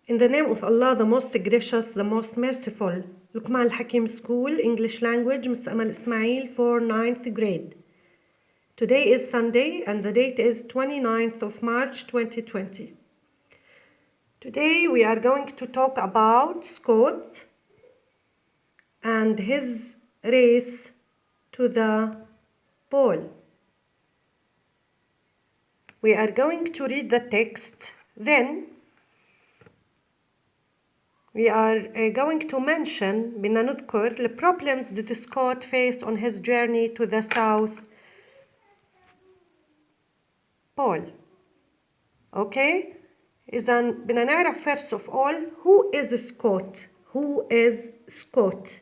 In the name of Allah, the most gracious, the most merciful. Luqman al-Hakim School, English Language, Ms. Amal Ismail for 9th grade. Today is Sunday and the date is 29th of March 2020. Today we are going to talk about Scott and his race to the pole. We are going to read the text, then we are going to mention بدنا نذكر the problems that Scott faced on his journey to the South Pole. Okay? إذا بدنا نعرف first of all who is Scott? Who is Scott?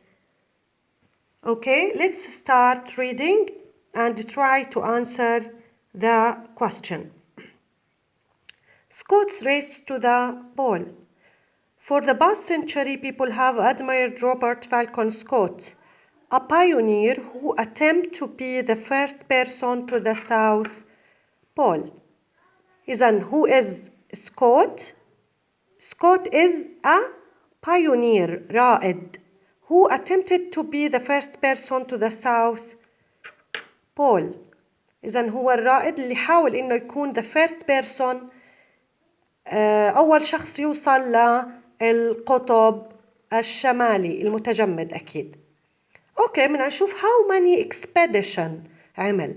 Okay, let's start reading and try to answer the question. Scott's race to the pole. For the past century, people have admired Robert Falcon Scott, a pioneer who attempted to be the first person to the South Pole. إذن who is Scott? Scott is a pioneer, رائد, who attempted to be the first person to the South Pole. إذن هو الرائد اللي حاول إنه يكون the first person أول شخص يوصل للقطب الشمالي المتجمد أكيد. أوكي بدنا نشوف how many expedition عمل.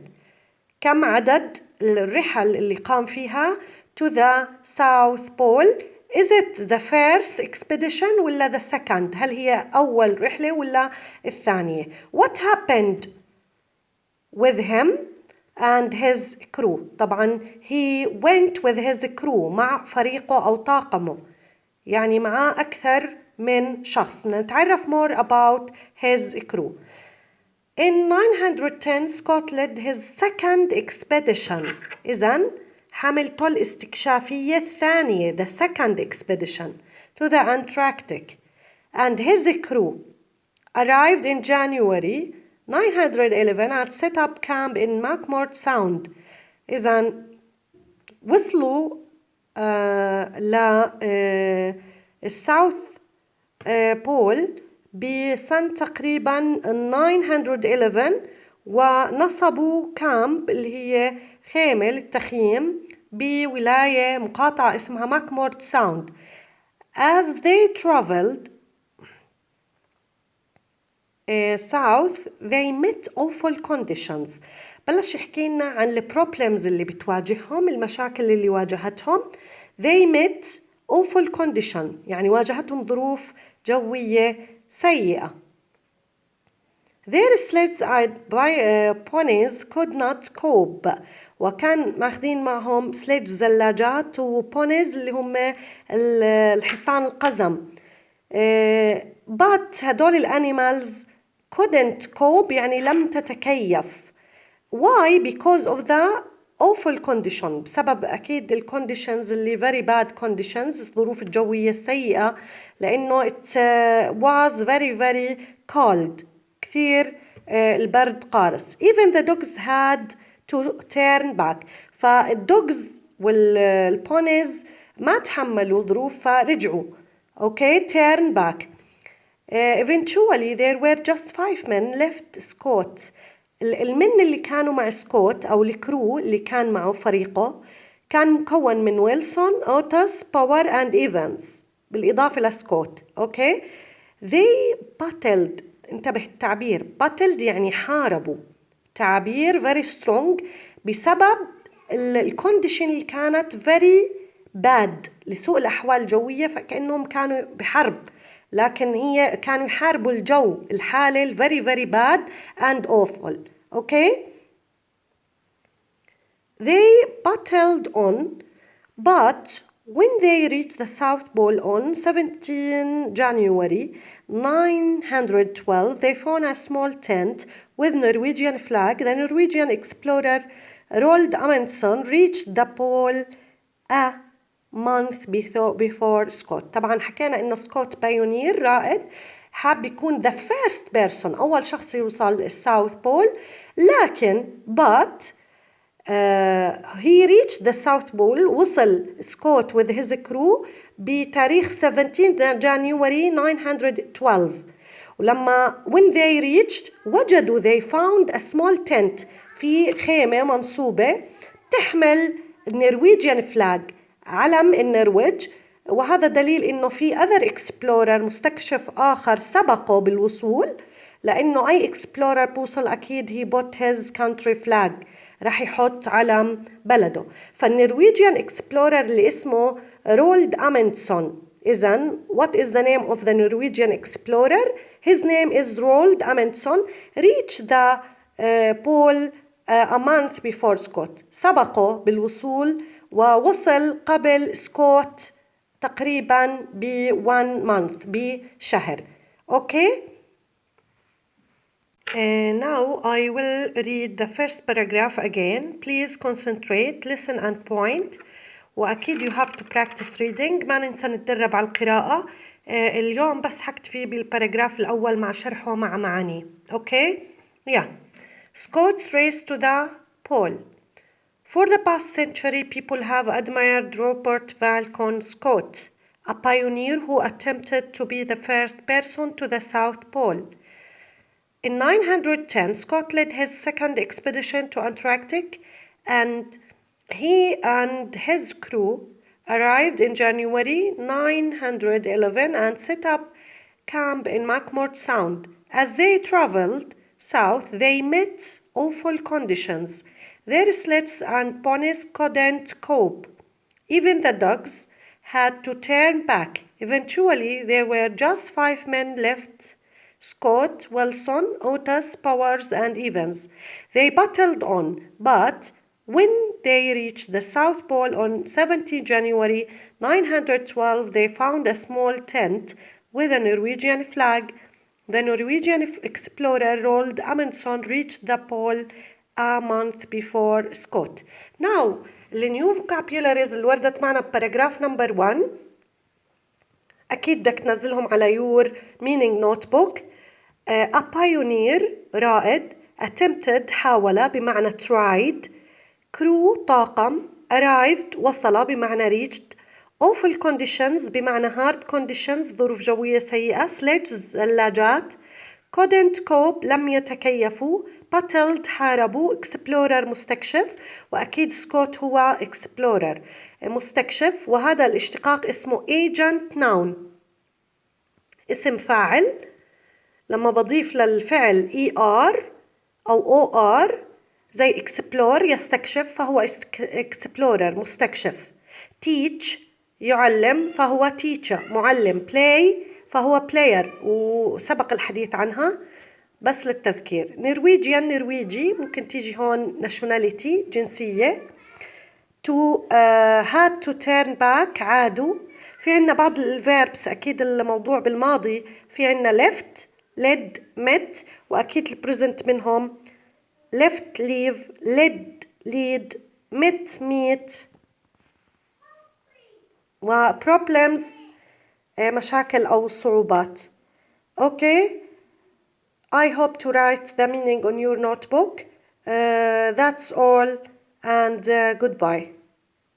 كم عدد الرحل اللي قام فيها to the South Pole. Is it the first expedition ولا the second؟ هل هي أول رحلة ولا الثانية؟ What happened with him and his crew؟ طبعا he went with his crew مع فريقه أو طاقمه، يعني معاه أكثر من شخص. نتعرف more about his crew. In 910 Scott led his second expedition. إذن حملته الاستكشافية الثانية the second expedition to the Antarctic, and his crew arrived in January 911 and set up camp in McMurdo Sound. إذن وصلوا للساوث بول بسنة تقريبا 911 ونصبوا كامب اللي هي خيمة للتخييم بولاية مقاطعة اسمها ماكمورد ساوند. As they traveled south they met awful conditions. بلش يحكي لنا عن البروبلمز اللي بتواجههم، المشاكل اللي واجهتهم. They met awful condition يعني واجهتهم ظروف جوية سيئة. Their sledges and ponies could not cope. وكان ماخذين معهم سليج زلاجات وبونيز اللي هم الحصان القزم. But هدول الانيمالز couldn't cope يعني لم تتكيف. Why? Because of the awful condition. بسبب أكيد الconditions اللي very bad conditions، الظروف الجوية السيئة، لأنه it was very cold. كثير البرد قارس. Even the dogs had to turn back. فالدوجز والبونيز ما تحملوا ظروف فرجعوا. Okay, turn back. Eventually there were just 5 men left Scott. المن اللي كانوا مع سكوت أو الكرو اللي كان معه فريقه كان مكون من ويلسون، أوتس، باور and إيفانز بالإضافة لسكوت. أوكي. They battled. انتبه التعبير battled يعني حاربوا. تعبير very strong بسبب الكونديشن اللي كانت very bad لسوء الأحوال الجوية، فكأنهم كانوا بحرب، لكن هي كانوا يحاربوا الجو، الحالة very bad and awful. Okay? They battled on, but when they reached the South Pole on 17 January 912, they found a small tent with Norwegian flag. The Norwegian explorer Roald Amundsen reached the pole a month before Scott. طبعا حكينا إنه سكوت بايونير رائد، حاب يكون the first person أول شخص يوصل الساوث بول، لكن but he reached the South Pole. وصل سكوت with his crew بتاريخ 17 January 912. ولما when they reached وجدوا they found a small tent في خيمة منصوبة تحمل Norwegian flag علم النرويج. وهذا دليل إنه في other explorer مستكشف آخر سبقه بالوصول، لأنه أي explorer بوصل أكيد he bought his country flag، رح يحط علم بلده. فالنرويجيان explorer اللي اسمه رولد أمندسون. إذن what is the name of the Norwegian explorer? His name is Roald Amundsen. Reached the pole a month before Scott. سبقه بالوصول ووصل قبل سكوت تقريبا ب 1 month بشهر. Okay? Now I will read the first paragraph again. Please concentrate, listen and point. وأكيد you have to practice reading. ما ننسى نتدرب على القراءة. اليوم بس حكتفي بالباراجراف الأول مع شرحه مع معانيه. Okay? Yeah. Scots race to the pole. For the past century, people have admired Robert Falcon Scott, a pioneer who attempted to be the first person to the South Pole. In 910, Scott led his second expedition to Antarctic, and he and his crew arrived in January 911 and set up camp in McMurdo Sound. As they traveled south, they met awful conditions. Their sleds and ponies couldn't cope. Even the dogs had to turn back. Eventually, there were just 5 men left: Scott, Wilson, Otis, Powers, and Evans. They battled on, but when they reached the South Pole on 17 January 912, they found a small tent with a Norwegian flag. The Norwegian explorer Roald Amundsen reached the pole a month before Scott. Now, the new vocabularies اللي وردت معنا بباراجراف number 1 أكيد بدك تنزلهم على your meaning notebook. A pioneer رائد. Attempted حاول بمعنى tried. Crew طاقم. Arrived وصل بمعنى reached. Awful conditions بمعنى hard conditions ظروف جوية سيئة. Sledges زلاجات. Couldn't cope لم يتكيفوا. Battled حاربوا. Explorer مستكشف، وأكيد سكوت هو explorer مستكشف، وهذا الاشتقاق اسمه agent noun اسم فاعل. لما بضيف للفعل ER أو OR زي explore يستكشف فهو explorer مستكشف. teach يعلم فهو teacher معلم. play فهو player وسبق الحديث عنها بس للتذكير. نرويجيان نرويجي ممكن تيجي هون nationality جنسية. to had to turn back عادوا. في عنا بعض الverbs أكيد الموضوع بالماضي. في عنا left led met، وأكيد البريزنت منهم left leave led lead met meet. و problems مشاكل أو صعوبات. Okay, I hope to write the meaning on your notebook. That's all, and goodbye.